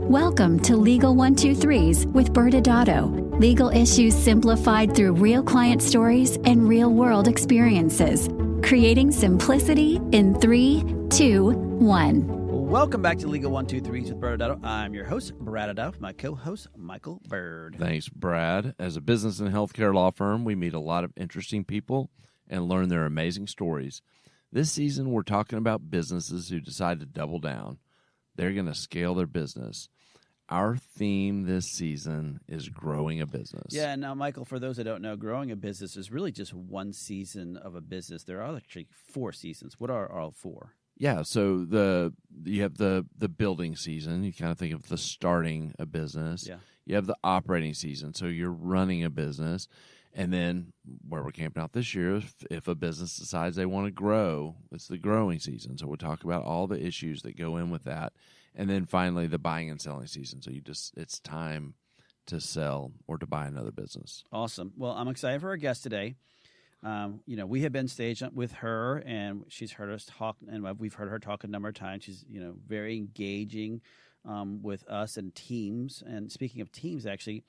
Welcome to Legal 123s with ByrdAdatto. Legal issues simplified through real client stories and real-world experiences. Creating simplicity in 3, 2, 1. Welcome back to Legal 123s with ByrdAdatto. I'm your host, ByrdAdatto, my co-host, Michael Byrd. Thanks, Brad. As a business and healthcare law firm, we meet a lot of interesting people and learn their amazing stories. This season, we're talking about businesses who decide to double down. They're going to scale their business. Our theme this season is growing a business. Yeah, now, Michael, for those that don't know, growing a business is really just one season of a business. There are actually 4 seasons. What are all 4? Yeah, so you have the building season. You kind of think of the starting a business. Yeah. You have the operating season, so you're running a business. And then where we're camping out this year, if a business decides they want to grow, it's the growing season. So we'll talk about all the issues that go in with that. And then finally, the buying and selling season. So it's time to sell or to buy another business. Awesome. Well, I'm excited for our guest today. We have been staged with her, and she's heard us talk, and we've heard her talk a number of times. She's, very engaging with us and teams. And speaking of teams, actually,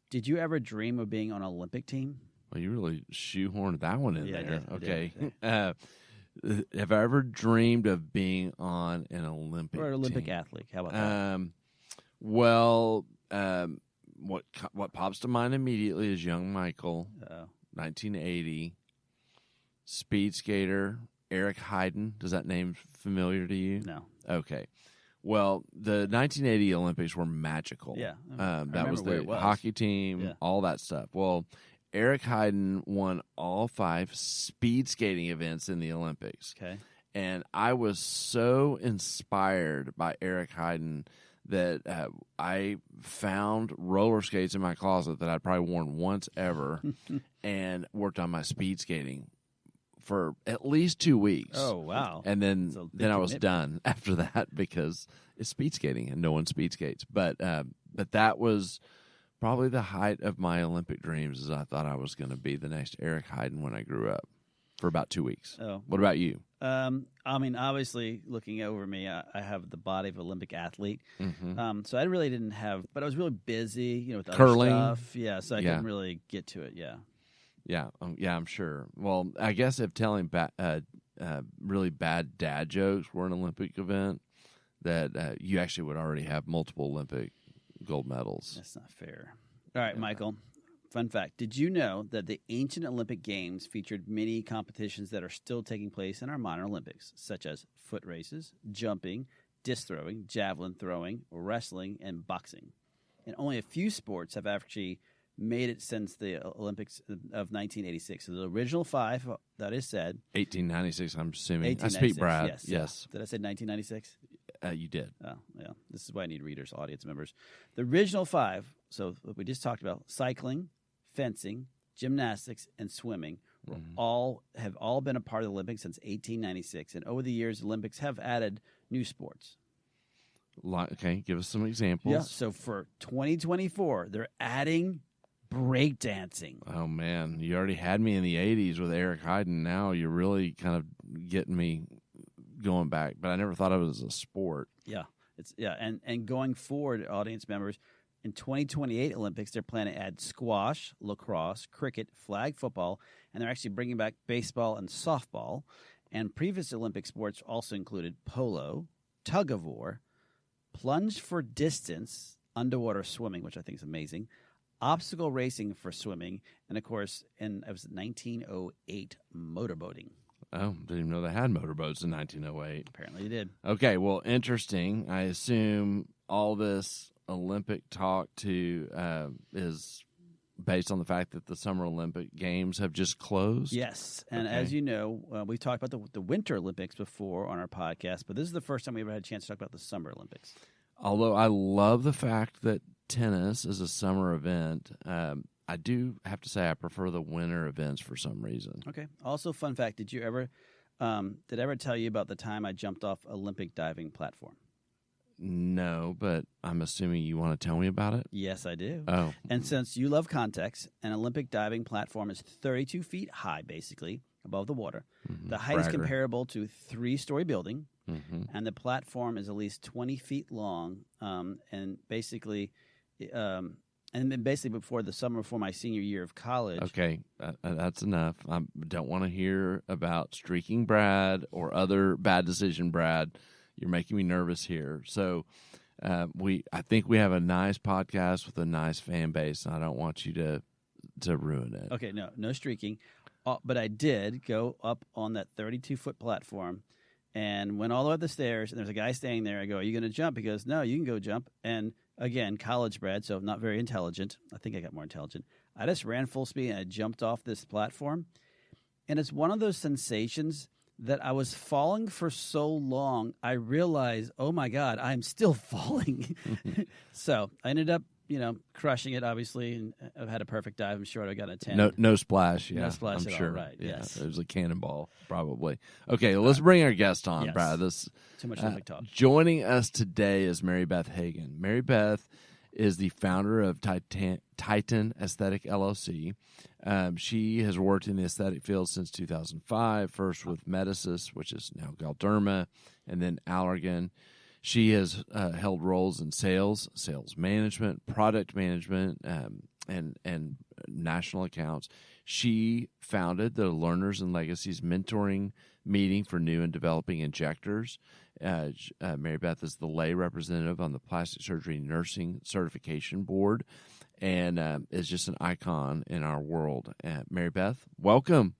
did you ever dream of being on an Olympic team? Well, you really shoehorned that one in there. I Okay. did. Have I ever dreamed of being on an Olympic or an Olympic team? athlete? How about that? What pops to mind immediately is young Michael, 1980, speed skater, Eric Heiden. Does that name familiar to you? No. Okay. Well, the 1980 Olympics were magical. Yeah. That was the hockey team, all that stuff. Well, Eric Heiden won all 5 speed skating events in the Olympics. Okay. And I was so inspired by Eric Heiden that I found roller skates in my closet that I'd probably worn once ever and worked on my speed skating for at least 2 weeks. Oh, wow. And then I was done after that because it's speed skating and no one speed skates. But that was probably the height of my Olympic dreams, is I thought I was going to be the next Eric Heiden when I grew up for about 2 weeks. Oh. What about you? Obviously, looking over me, I have the body of an Olympic athlete. Mm-hmm. So I really didn't have, but I was really busy, with curling other stuff. Yeah, so I couldn't really get to it. Yeah. Yeah, I'm sure. Well, I guess if telling really bad dad jokes were an Olympic event, that you actually would already have multiple Olympic gold medals. That's not fair. All right, Michael, fun fact. Did you know that the ancient Olympic Games featured many competitions that are still taking place in our modern Olympics, such as foot races, jumping, disc throwing, javelin throwing, wrestling, and boxing? And only a few sports have actually made it since the Olympics of 1986. So the original 5, that is said. 1896, I'm assuming. I speak Brad. Yes. Did I say 1996? You did. Oh, yeah. This is why I need readers, audience members. The original 5, so what we just talked about, cycling, fencing, gymnastics, and swimming, have all been a part of the Olympics since 1896. And over the years, the Olympics have added new sports. Okay, give us some examples. Yeah, so for 2024, they're adding breakdancing. Oh, man. You already had me in the 80s with Eric Heiden. Now you're really kind of getting me going back. But I never thought of it as a sport. Yeah. And going forward, audience members, in 2028 Olympics, they're planning to add squash, lacrosse, cricket, flag football, and they're actually bringing back baseball and softball. And previous Olympic sports also included polo, tug of war, plunge for distance, underwater swimming, which I think is amazing, obstacle racing for swimming, and, of course, it was 1908 motorboating. Oh, didn't even know they had motorboats in 1908. Apparently they did. Okay, well, interesting. I assume all this Olympic talk, is based on the fact that the Summer Olympic Games have just closed? Yes, and as you know, we've talked about the Winter Olympics before on our podcast, but this is the first time we ever had a chance to talk about the Summer Olympics. Although I love the fact that tennis is a summer event, I do have to say I prefer the winter events for some reason. Okay. Also, fun fact: did I ever tell you about the time I jumped off Olympic diving platform? No, but I'm assuming you want to tell me about it? Yes, I do. Oh. And since you love context, an Olympic diving platform is 32 feet high, basically, above the water. Mm-hmm. The height is comparable to a 3-story building, and the platform is at least 20 feet long, and basically before the summer before my senior year of college. Okay, that's enough. I don't want to hear about streaking Brad or other bad decision Brad. You're making me nervous here. So I think we have a nice podcast with a nice fan base, and I don't want you to ruin it. Okay, no streaking. But I did go up on that 32-foot platform and went all the way up the stairs, and there's a guy standing there. I go, "Are you going to jump?" He goes, "No, you can go jump." And again, college bred, so not very intelligent. I think I got more intelligent. I just ran full speed and I jumped off this platform. And it's one of those sensations that I was falling for so long, I realized, oh my God, I'm still falling. So I ended up, crushing it, obviously, and I've had a perfect dive. I'm sure I got a 10. No splash, yeah. No splash I'm at sure. all, right, Yeah, yes. It was a cannonball, probably. Okay, let's bring our guest on, Yes. Brad. Too much Olympic talk. Joining us today is Mary Beth Hagen. Mary Beth is the founder of Titan Aesthetic LLC. She has worked in the aesthetic field since 2005, first with Medicis, which is now Galderma, and then Allergan. She has held roles in sales management, product management, and national accounts. She founded the Learners and Legacies Mentoring Meeting for New and Developing Injectors. Mary Beth is the lay representative on the Plastic Surgery Nursing Certification Board and is just an icon in our world. Mary Beth, welcome.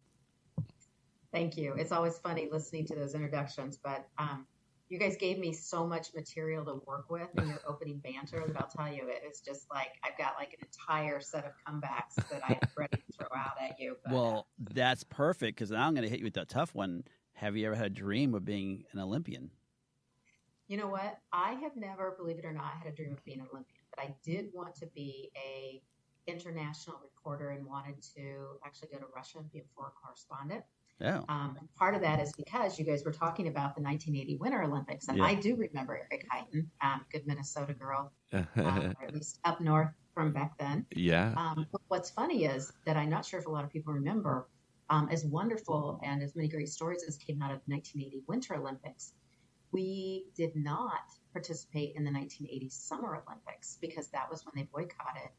Thank you. It's always funny listening to those introductions, but you guys gave me so much material to work with in your opening banter that I'll tell you, it is just like I've got like an entire set of comebacks that I'm ready to throw out at you. But, well, that's perfect, because now I'm going to hit you with that tough one. Have you ever had a dream of being an Olympian? You know what? I have never, believe it or not, had a dream of being an Olympian, but I did want to be a international reporter and wanted to actually go to Russia and be a foreign correspondent. Yeah. Part of that is because you guys were talking about the 1980 Winter Olympics, and Yeah. I do remember Eric Heighton, good Minnesota girl, or at least up north from back then. Yeah. But what's funny is that I'm not sure if a lot of people remember, as wonderful and as many great stories as came out of the 1980 Winter Olympics, we did not participate in the 1980 Summer Olympics because that was when they boycotted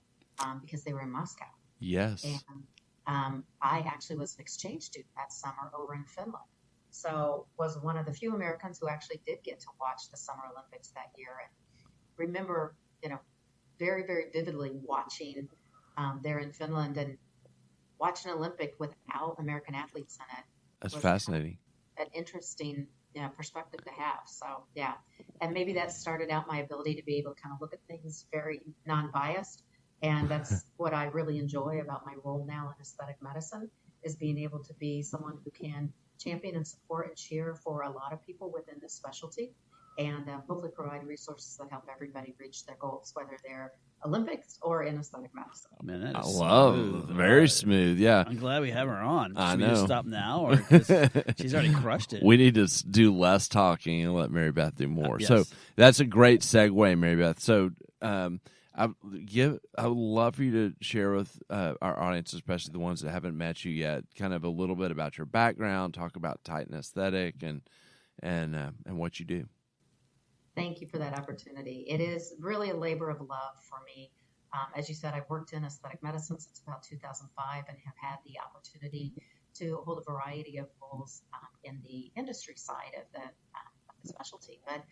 because they were in Moscow. Yes. And I actually was an exchange student that summer over in Finland. So was one of the few Americans who actually did get to watch the Summer Olympics that year. And remember, very, very vividly watching there in Finland and watching an Olympic without American athletes in it. That's fascinating. An interesting perspective to have. So, yeah. And maybe that started out my ability to be able to kind of look at things very non-biased. And that's what I really enjoy about my role now in aesthetic medicine, is being able to be someone who can champion and support and cheer for a lot of people within this specialty, and hopefully provide resources that help everybody reach their goals, whether they're Olympics or in aesthetic medicine. Man, that I is love smooth. very smooth. Yeah. I'm glad we have her on. I Should we just know. stop now, or 'cause she's already crushed it? We need to do less talking and let Mary Beth do more. Yes. So that's a great segue, Mary Beth. So I would love for you to share with our audience, especially the ones that haven't met you yet, kind of a little bit about your background, talk about Titan Aesthetic and what you do. Thank you for that opportunity. It is really a labor of love for me. As you said, I've worked in aesthetic medicine since about 2005 and have had the opportunity to hold a variety of roles in the industry side of the specialty. But,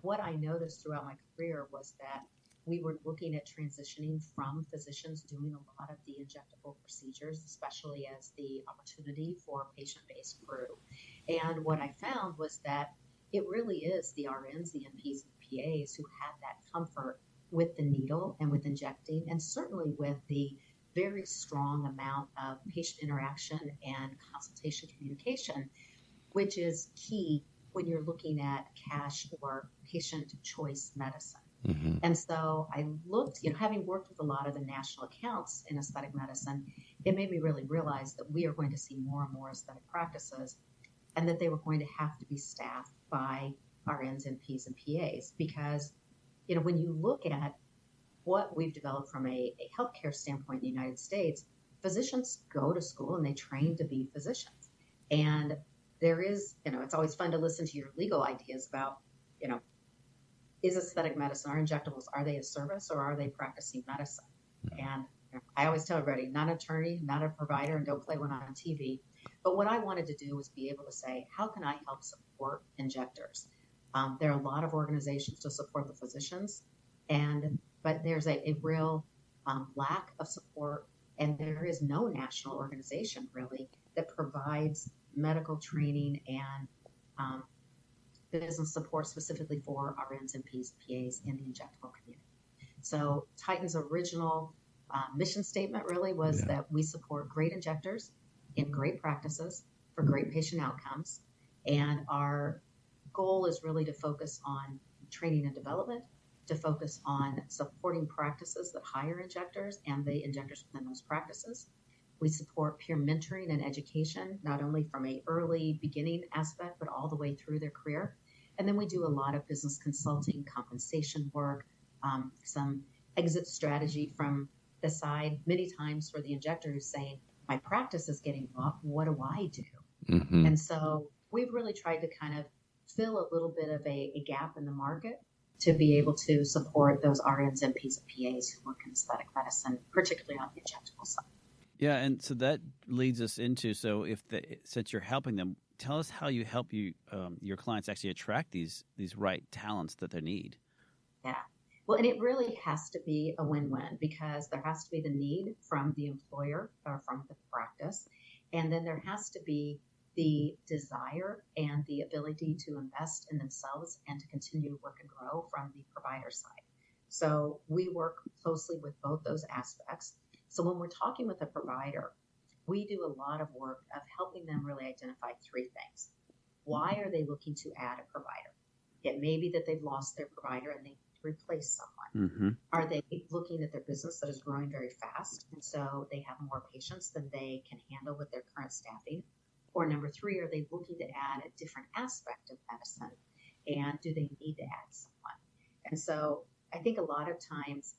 what I noticed throughout my career was that we were looking at transitioning from physicians doing a lot of the injectable procedures, especially as the opportunity for patient-based grew. And what I found was that it really is the RNs, the NPs, and PAs who had that comfort with the needle and with injecting, and certainly with the very strong amount of patient interaction and consultation communication, which is key when you're looking at cash or patient choice medicine. Mm-hmm. And so I looked, having worked with a lot of the national accounts in aesthetic medicine, it made me really realize that we are going to see more and more aesthetic practices, and that they were going to have to be staffed by RNs, NPs, and PAs. Because, when you look at what we've developed from a healthcare standpoint in the United States, physicians go to school and they train to be physicians. And there is, it's always fun to listen to your legal ideas about, you know, is aesthetic medicine or injectables, are they a service or are they practicing medicine? And I always tell everybody, not an attorney, not a provider, and don't play one on TV. But what I wanted to do was be able to say, how can I help support injectors? There are a lot of organizations to support the physicians, but there's a real lack of support, and there is no national organization really that provides medical training and business support specifically for RNs and PAs in the injectable community. So Titan's original mission statement really was that we support great injectors in great practices for great patient outcomes. And our goal is really to focus on training and development, to focus on supporting practices that hire injectors and the injectors within those practices. We support peer mentoring and education, not only from a early beginning aspect, but all the way through their career. And then we do a lot of business consulting, compensation work, some exit strategy from the side, many times for the injector who's saying, my practice is getting bought, what do I do? Mm-hmm. And so we've really tried to kind of fill a little bit of a gap in the market to be able to support those RNs, MPs, and PAs who work in aesthetic medicine, particularly on the injectable side. Yeah, and so that leads us into, so since you're helping them, tell us how you help your clients actually attract these right talents that they need. Yeah. Well, and it really has to be a win-win because there has to be the need from the employer or from the practice, and then there has to be the desire and the ability to invest in themselves and to continue to work and grow from the provider side. So we work closely with both those aspects. So when we're talking with a provider, we do a lot of work of helping them really identify three things. Why are they looking to add a provider? It may be that they've lost their provider and they need to replace someone. Mm-hmm. Are they looking at their business that is growing very fast, and so they have more patients than they can handle with their current staffing? Or number three, are they looking to add a different aspect of medicine, and do they need to add someone? And so I think a lot of times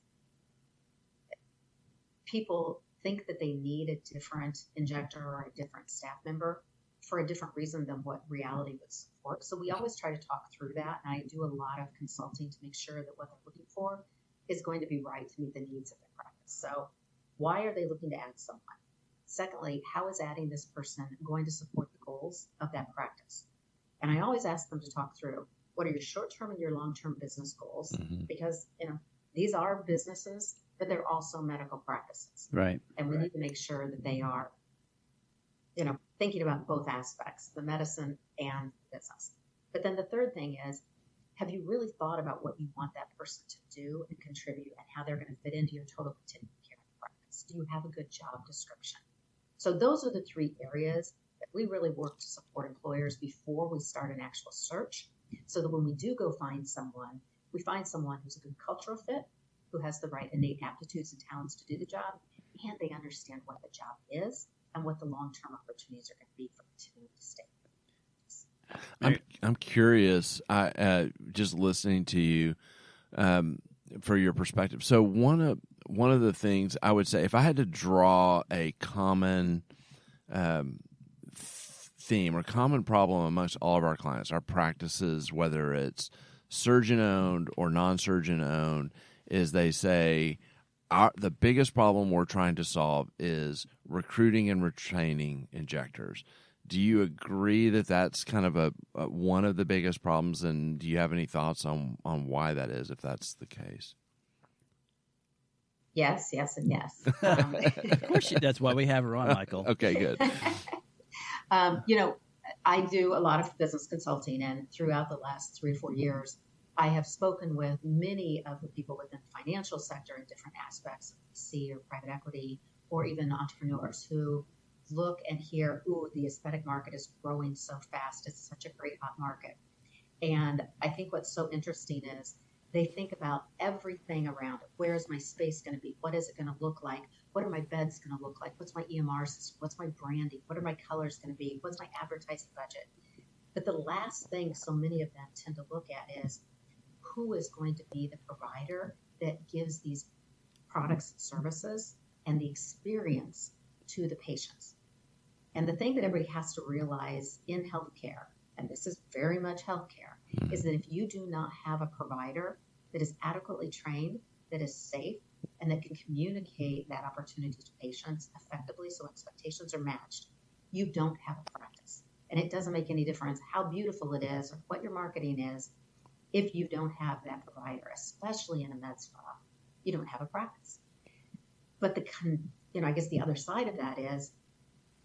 people think that they need a different injector or a different staff member for a different reason than what reality would support. So we always try to talk through that, and I do a lot of consulting to make sure that what they're looking for is going to be right to meet the needs of their practice. So why are they looking to add someone? Secondly, how is adding this person going to support the goals of that practice? And I always ask them to talk through what are your short-term and your long-term business goals, because these are businesses, but they're also medical practices. Right. And we need to make sure that they are, thinking about both aspects, the medicine and business. But then the third thing is, have you really thought about what you want that person to do and contribute and how they're going to fit into your total continuum of care practice? Do you have a good job description? So those are the three areas that we really work to support employers before we start an actual search, so that when we do go find someone, we find someone who's a good cultural fit, who has the right innate aptitudes and talents to do the job, and they understand what the job is and what the long-term opportunities are going to be for continuing to stay. I'm curious, just listening to you, for your perspective. So one of the things I would say, if I had to draw a common theme or common problem amongst all of our clients, our practices, whether it's surgeon-owned or non-surgeon-owned, is they say the biggest problem we're trying to solve is recruiting and retaining injectors. Do you agree that that's kind of a one of the biggest problems, and do you have any thoughts on why that is, if that's the case? Yes, and yes. Of course, that's why we have her on, Michael. Okay, good. I do a lot of business consulting, and throughout the last 3 or 4 years, I have spoken with many of the people within the financial sector in different aspects of VC or private equity, or even entrepreneurs who look and hear, ooh, the aesthetic market is growing so fast. It's such a great hot market. And I think what's so interesting is they think about everything around it. Where is my space going to be? What is it going to look like? What are my beds going to look like? What's my EMR system? What's my branding? What are my colors going to be? What's my advertising budget? But the last thing so many of them tend to look at is who is going to be the provider that gives these products and services and the experience to the patients. And the thing that everybody has to realize in healthcare, and this is very much healthcare, is that if you do not have a provider that is adequately trained, that is safe, and that can communicate that opportunity to patients effectively so expectations are matched, you don't have a practice. And it doesn't make any difference how beautiful it is or what your marketing is. If you don't have that provider, especially in a med spa, you don't have a practice. But I guess the other side of that is,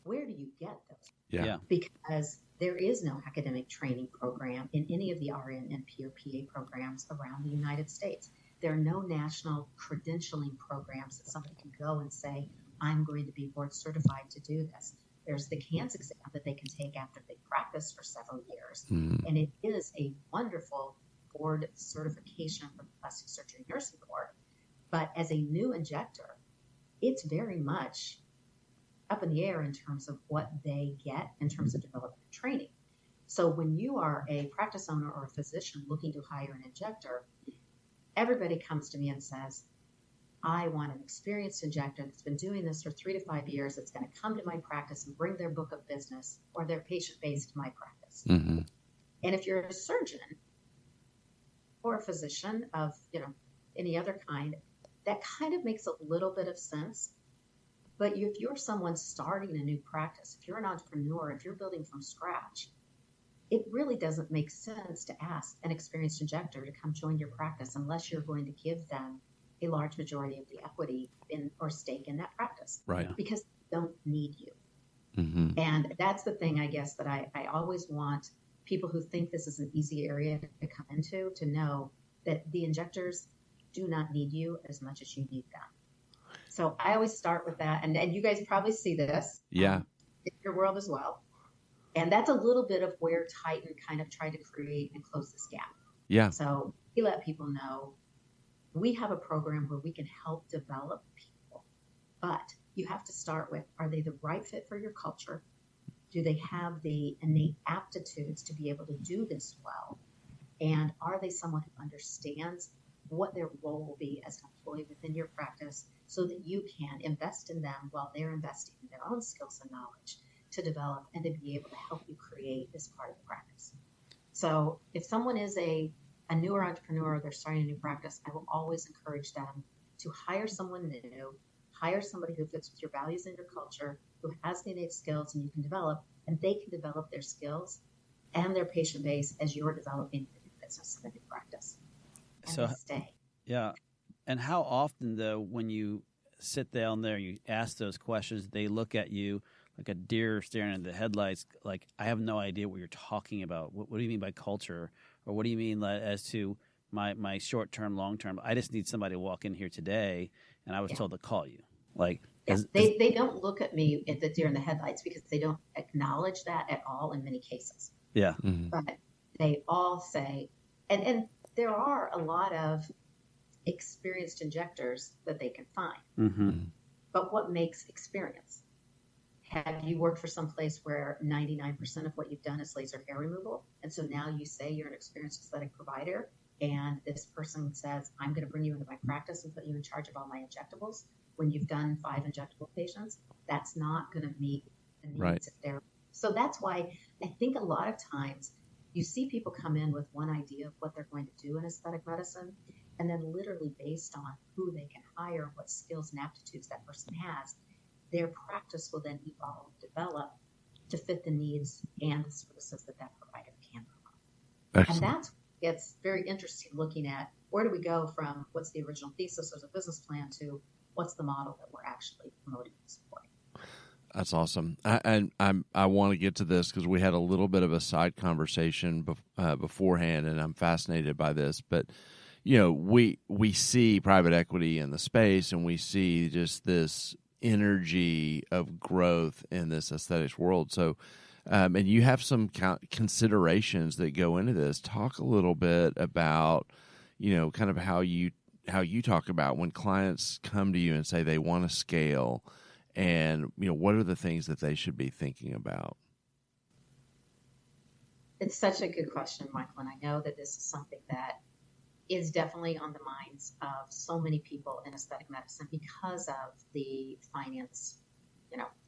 where do you get those? Yeah. Because there is no academic training program in any of the RN and PRPA programs around the United States. There are no national credentialing programs that somebody can go and say, I'm going to be board certified to do this. There's the CANS exam that they can take after they practice for several years. And it is a wonderful board certification from the Plastic Surgery Nursing Board. But as a new injector, it's very much up in the air in terms of what they get in terms of development and training. So when you are a practice owner or a physician looking to hire an injector, everybody comes to me and says, I want an experienced injector that's been doing this for 3 to 5 years, that's going to come to my practice and bring their book of business or their patient base to my practice. And if you're a surgeon or a physician of, any other kind, that kind of makes a little bit of sense. But if you're someone starting a new practice, if you're an entrepreneur, if you're building from scratch, it really doesn't make sense to ask an experienced injector to come join your practice unless you're going to give them a large majority of the equity or stake in that practice. Right. Because they don't need you. And that's the thing, I guess, that I always want people who think this is an easy area to come into to know that the injectors do not need you as much as you need them. So I always start with that. And you guys probably see this in your world as well. And that's a little bit of where Titan kind of tried to create and close this gap. Yeah. So we let people know we have a program where we can help develop people. But you have to start with, are they the right fit for your culture? Do they have the innate aptitudes to be able to do this well? And are they someone who understands what their role will be as an employee within your practice so that you can invest in them while they're investing in their own skills and knowledge to develop and to be able to help you create this part of the practice. So if someone is a newer entrepreneur, they're starting a new practice, I will always encourage them to hire someone new, hire somebody who fits with your values and your culture, who has the innate skills and you can develop, and they can develop their skills and their patient base as you're developing the new business and the new practice. And So, stay. yeah. And how often, though, when you sit down there, you ask those questions, they look at you like a deer staring at the headlights, like, I have no idea what you're talking about. What do you mean by culture? Or what do you mean as to my short-term, long-term? I just need somebody to walk in here today, and I was told to call you. Like, they don't look at me at the deer in the headlights because they don't acknowledge that at all in many cases. Yeah. But they all say, and there are a lot of experienced injectors that they can find. But what makes experience? Have you worked for some place where 99% of what you've done is laser hair removal? And so now you say you're an experienced aesthetic provider, and this person says, I'm going to bring you into my practice and put you in charge of all my injectables when you've done 5 injectable patients. That's not going to meet the needs of their. So that's why I think a lot of times you see people come in with one idea of what they're going to do in aesthetic medicine, and then literally based on who they can hire, what skills and aptitudes that person has, their practice will then evolve and develop to fit the needs and the services that provider can provide. Excellent. And that's it's very interesting looking at where do we go from what's the original thesis or the business plan to what's the model that we're actually promoting and supporting. That's awesome. I want to get to this because we had a little bit of a side conversation beforehand, and I'm fascinated by this. But, we see private equity in the space, and we see just this energy of growth in this aesthetics world. So, and you have some considerations that go into this. Talk a little bit about, kind of how you talk about when clients come to you and say they want to scale, and what are the things that they should be thinking about? It's such a good question, Michael, and I know that this is something that is definitely on the minds of so many people in aesthetic medicine because of the finance,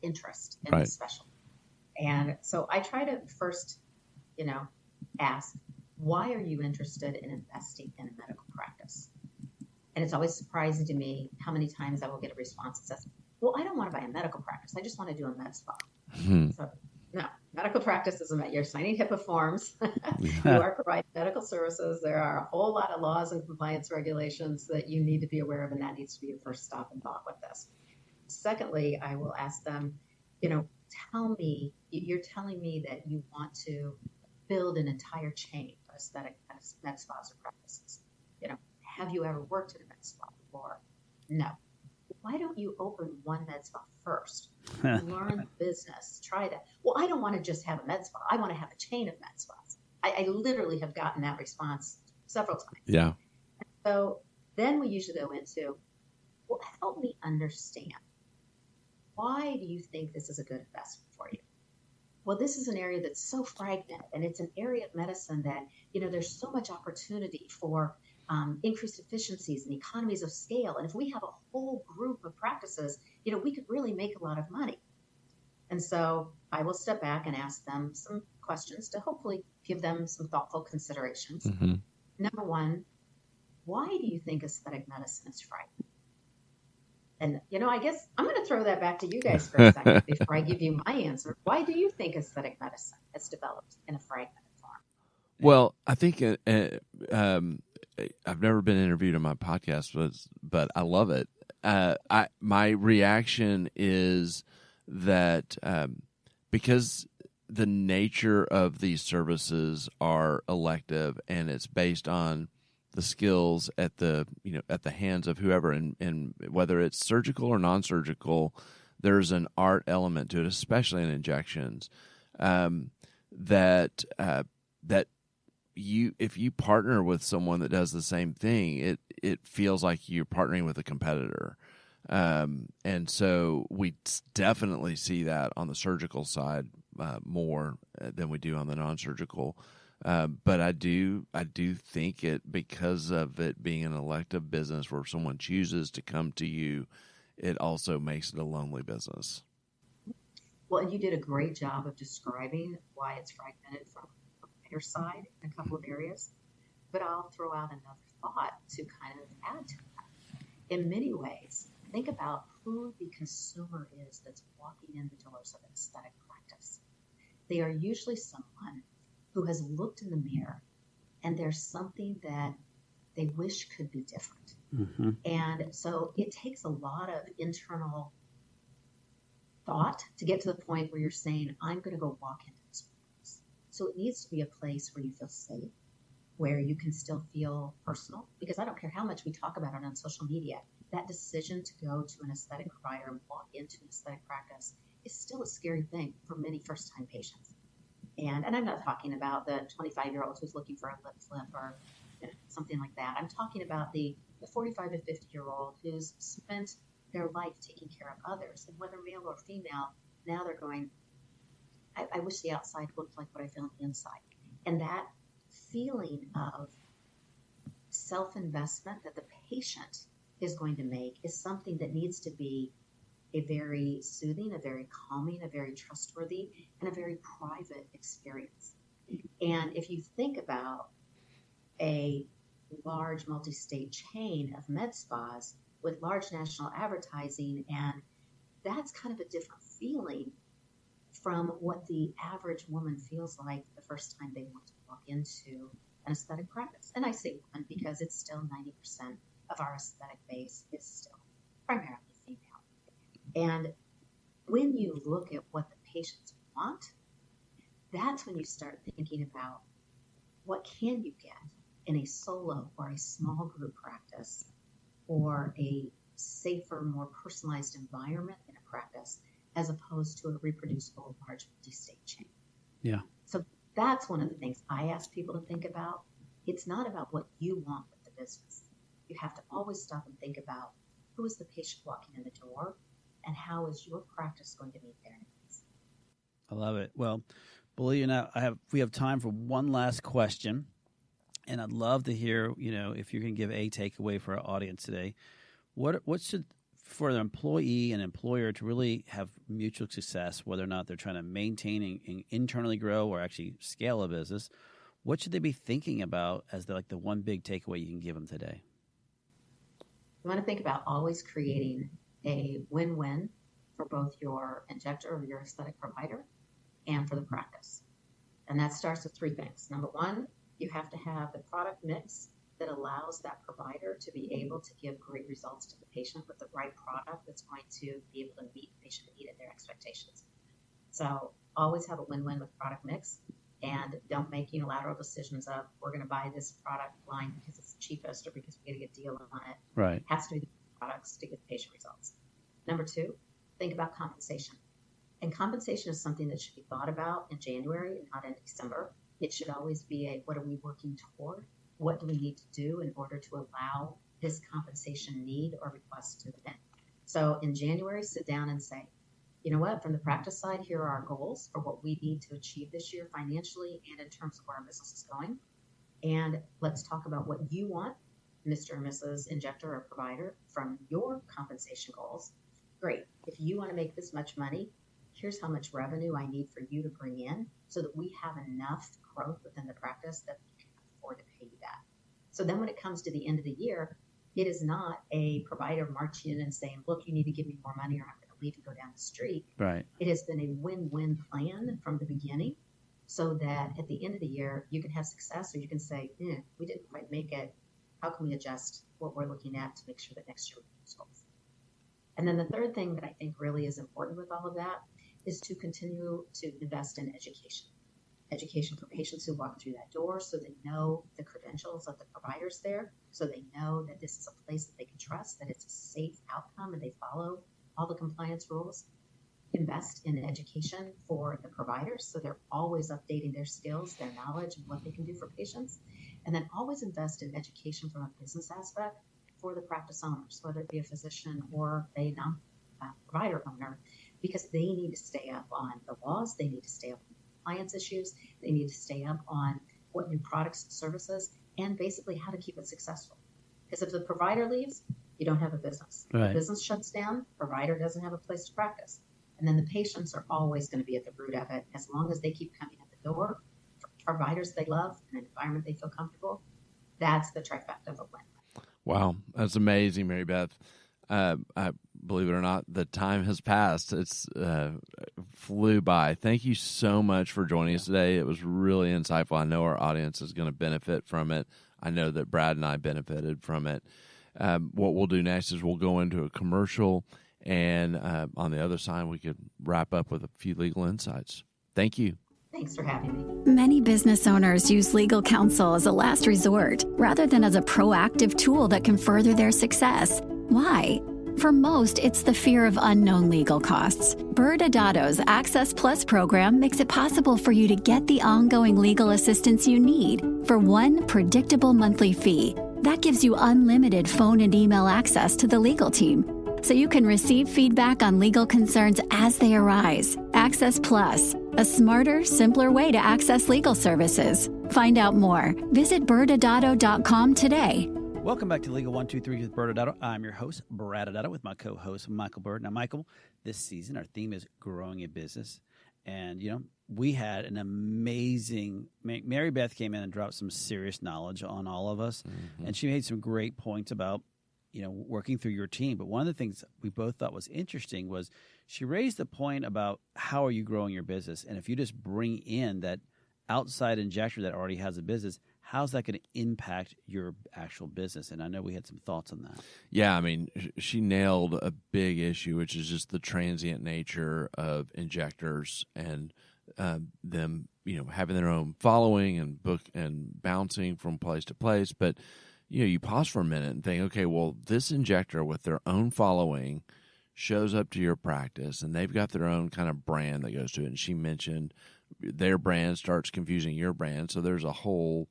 interest in this specialty. And so I try to first, ask, why are you interested in investing in a medical practice? And it's always surprising to me how many times I will get a response that says, well, I don't want to buy a medical practice. I just want to do a med spa. So no, medical practice isn't. You're signing HIPAA forms. You are providing medical services. There are a whole lot of laws and compliance regulations that you need to be aware of, and that needs to be your first stop and thought with this. Secondly, I will ask them, tell me, you're telling me that you want to build an entire chain of aesthetic med spas or practices. Have you ever worked in a med spa before? No. Why don't you open one med spa first? Learn the business. Try that. Well, I don't want to just have a med spa. I want to have a chain of med spas. I literally have gotten that response several times. Yeah. So then we usually go into, well, help me understand. Why do you think this is a good investment for you? Well, this is an area that's so fragmented, and it's an area of medicine that, there's so much opportunity for increased efficiencies and economies of scale. And if we have a whole group of practices, we could really make a lot of money. And so I will step back and ask them some questions to hopefully give them some thoughtful considerations. Mm-hmm. Number one, why do you think aesthetic medicine is fragmented? And, I guess I'm going to throw that back to you guys for a second before I give you my answer. Why do you think aesthetic medicine has developed in a fragmented form? Well, I think I've never been interviewed on my podcast, but I love it. My reaction is that because the nature of these services are elective and it's based on the skills at the hands of whoever, and whether it's surgical or non-surgical, there's an art element to it, especially in injections. That if you partner with someone that does the same thing, it feels like you're partnering with a competitor. And so we definitely see that on the surgical side more than we do on the non-surgical. But I do think it, because of it being an elective business where someone chooses to come to you, it also makes it a lonely business. Well, and you did a great job of describing why it's fragmented from your side in a couple of areas. But I'll throw out another thought to kind of add to that. In many ways, think about who the consumer is that's walking in the doors of an aesthetic practice. They are usually someone who has looked in the mirror and there's something that they wish could be different. Mm-hmm. And so it takes a lot of internal thought to get to the point where you're saying, I'm going to go walk into this place. So it needs to be a place where you feel safe, where you can still feel personal, because I don't care how much we talk about it on social media, that decision to go to an aesthetic provider and walk into an aesthetic practice is still a scary thing for many first-time patients. And I'm not talking about the 25-year-old who's looking for a lip flip or something like that. I'm talking about the 45 to 50-year-old who's spent their life taking care of others. And whether male or female, now they're going, I wish the outside looked like what I feel on the inside. And that feeling of self-investment that the patient is going to make is something that needs to be a very soothing, a very calming, a very trustworthy, and a very private experience. And if you think about a large multi-state chain of med spas with large national advertising, and that's kind of a different feeling from what the average woman feels like the first time they want to walk into an aesthetic practice. And I say woman because it's still 90% of our aesthetic base is still primarily female. And when you look at what the patients want, that's when you start thinking about what can you get in a solo or a small group practice or a safer, more personalized environment in a practice as opposed to a reproducible large multi-state chain. Yeah. So that's one of the things I ask people to think about. It's not about what you want with the business. You have to always stop and think about who is the patient walking in the door and how is your practice going to meet their needs. I love it. Well, believe it or not, we have time for one last question, and I'd love to hear, if you can give a takeaway for our audience today. What should for the employee and employer to really have mutual success, whether or not they're trying to maintain and internally grow or actually scale a business, what should they be thinking about as the one big takeaway you can give them today? You want to think about always creating a win-win for both your injector or your aesthetic provider and for the practice. And that starts with three things. Number one, you have to have the product mix that allows that provider to be able to give great results to the patient with the right product that's going to be able to meet the patient need and their expectations. So always have a win-win with product mix, and don't make unilateral decisions of, we're going to buy this product line because it's the cheapest or because we get a good deal on it. Right. It has to be the products to get the patient results. Number two, think about compensation. And compensation is something that should be thought about in January and not in December. It should always be what are we working toward? What do we need to do in order to allow this compensation need or request to win? So in January, sit down and say, you know what, from the practice side, here are our goals for what we need to achieve this year financially and in terms of where our business is going. And let's talk about what you want, Mr. and Mrs. Injector or provider, from your compensation goals. Great. If you want to make this much money, here's how much revenue I need for you to bring in so that we have enough growth within the practice that we can afford to pay you that. So then when it comes to the end of the year, it is not a provider marching in and saying, look, you need to give me more money or I'm going to leave and go down the street. Right. It has been a win-win plan from the beginning so that at the end of the year, you can have success or you can say, we didn't quite make it. How can we adjust what we're looking at to make sure that next year we meet those goals? And then the third thing that I think really is important with all of that is to continue to invest in education. Education for patients who walk through that door so they know the credentials of the providers there, so they know that this is a place that they can trust, that it's a safe outcome and they follow all the compliance rules. Invest in education for the providers so they're always updating their skills, their knowledge, and what they can do for patients. And then always invest in education from a business aspect for the practice owners, whether it be a physician or a non-provider owner, because they need to stay up on the laws, they need to stay up on compliance issues, they need to stay up on what new products and services, and basically how to keep it successful. Because if the provider leaves, you don't have a business. Right. The business shuts down, provider doesn't have a place to practice. And then the patients are always going to be at the root of it. As long as they keep coming at the door, for providers they love, and an environment they feel comfortable, that's the trifecta of a win. Wow, that's amazing, Mary Beth. I believe it or not, the time has passed. It's flew by. Thank you so much for joining us today. It was really insightful. I know our audience is going to benefit from it. I know that Brad and I benefited from it. What we'll do next is we'll go into a commercial, and on the other side, we could wrap up with a few legal insights. Thank you. Thanks for having me. Many business owners use legal counsel as a last resort rather than as a proactive tool that can further their success. Why? For most, it's the fear of unknown legal costs. ByrdAdatto's Access Plus program makes it possible for you to get the ongoing legal assistance you need for one predictable monthly fee. That gives you unlimited phone and email access to the legal team, so you can receive feedback on legal concerns as they arise. Access Plus, a smarter, simpler way to access legal services. Find out more. Visit ByrdAdatto.com today. Welcome back to Legal 123 with ByrdAdatto. I'm your host, ByrdAdatto, with my co-host, Michael Byrd. Now, Michael, this season our theme is growing a business. And, we had an amazing – Mary Beth came in and dropped some serious knowledge on all of us. Mm-hmm. And she made some great points about, working through your team. But one of the things we both thought was interesting was she raised the point about how are you growing your business. And if you just bring in that outside injector that already has a business, how's that going to impact your actual business? And I know we had some thoughts on that. Yeah, I mean, she nailed a big issue, which is just the transient nature of injectors and them, having their own following and book and bouncing from place to place. But, you pause for a minute and think, okay, well, this injector with their own following shows up to your practice and they've got their own kind of brand that goes to it. And she mentioned their brand starts confusing your brand. So there's a whole,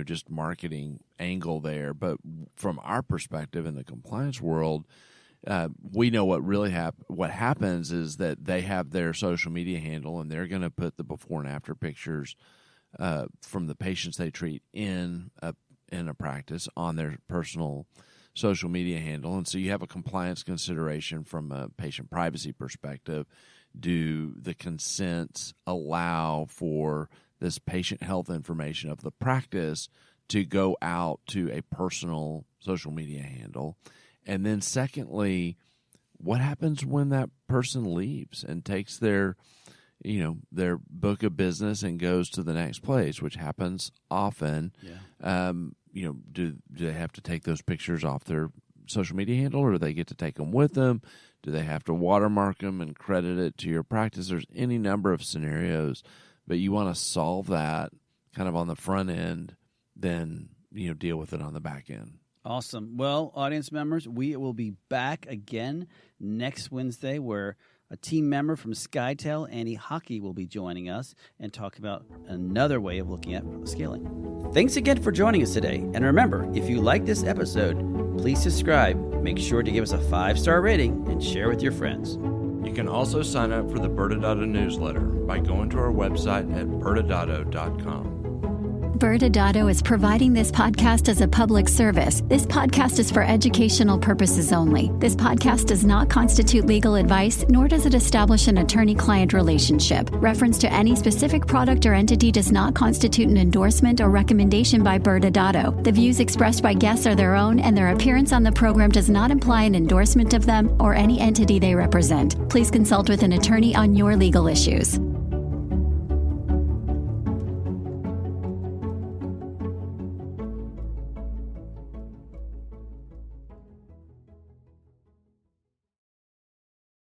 just marketing angle there. But from our perspective in the compliance world, we know what really what happens is that they have their social media handle and they're going to put the before and after pictures from the patients they treat in a practice on their personal social media handle. And so you have a compliance consideration from a patient privacy perspective. Do the consents allow for this patient health information of the practice to go out to a personal social media handle? And then secondly, what happens when that person leaves and takes their book of business and goes to the next place, which happens often? Yeah. Do they have to take those pictures off their social media handle, or do they get to take them with them? Do they have to watermark them and credit it to your practice? There's any number of scenarios, but you want to solve that kind of on the front end, then deal with it on the back end. Awesome. Well, audience members, we will be back again next Wednesday, where a team member from SkyTel, Annie Hockey, will be joining us and talk about another way of looking at scaling. Thanks again for joining us today. And remember, if you like this episode, please subscribe, make sure to give us a 5-star rating, and share with your friends. You can also sign up for the ByrdAdatto newsletter by going to our website at ByrdAdatto.com. ByrdAdatto is providing this podcast as a public service. This podcast is for educational purposes only. This podcast does not constitute legal advice, nor does it establish an attorney-client relationship. Reference to any specific product or entity does not constitute an endorsement or recommendation by ByrdAdatto. The views expressed by guests are their own, and their appearance on the program does not imply an endorsement of them or any entity they represent. Please consult with an attorney on your legal issues.